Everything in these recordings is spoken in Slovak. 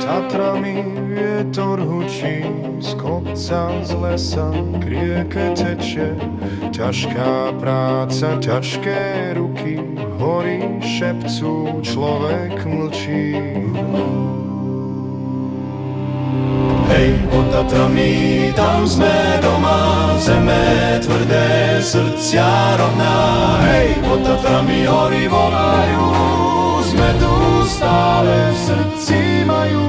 Tatrami vietor hučí, z kopca, z lesa k rieke teče. Ťažká práca, ťažké ruky, hory šepcú, človek mlčí. Hej, pod Tatrami, tam sme doma, zeme tvrdé, srdcia rovná. Hej, pod Tatrami hory volajú, sme tu stále v srdci majú.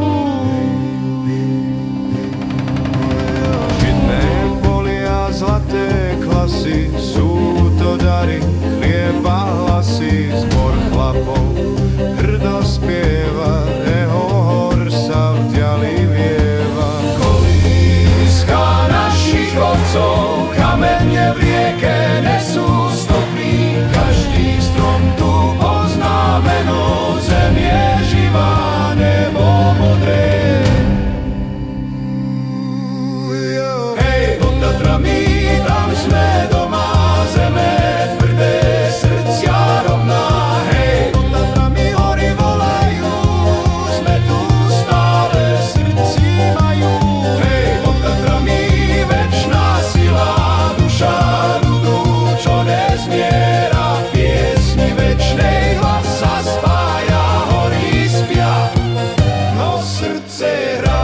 Žitné polia, zlaté klasy, sú to dary, chlieba, hlasy, zbor chlapov hrdo spieva, jeho hor sa v diali vieva. Kolíska našich otcov, kamene v rieke nesú stopy, každý strom tu pozná meno, zem je živá, nebo modré. Hej, pod Tatrami, tam sme doma, zeme tvrdé, srdcia rovná. Hej, pod Tatrami hory volajú, sme tu stále v srdci majú. Hej, pod Tatrami večná sila, duša ľudu, čo nezmiera, v piesni večnej hlas sa spája, hory spia, no srdce hrá.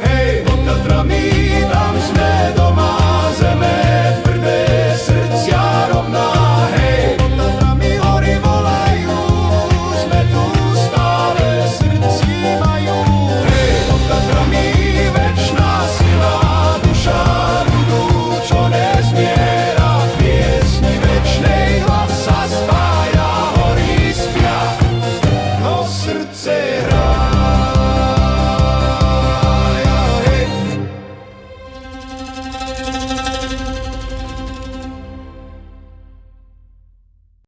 Hej, pod Tatrami,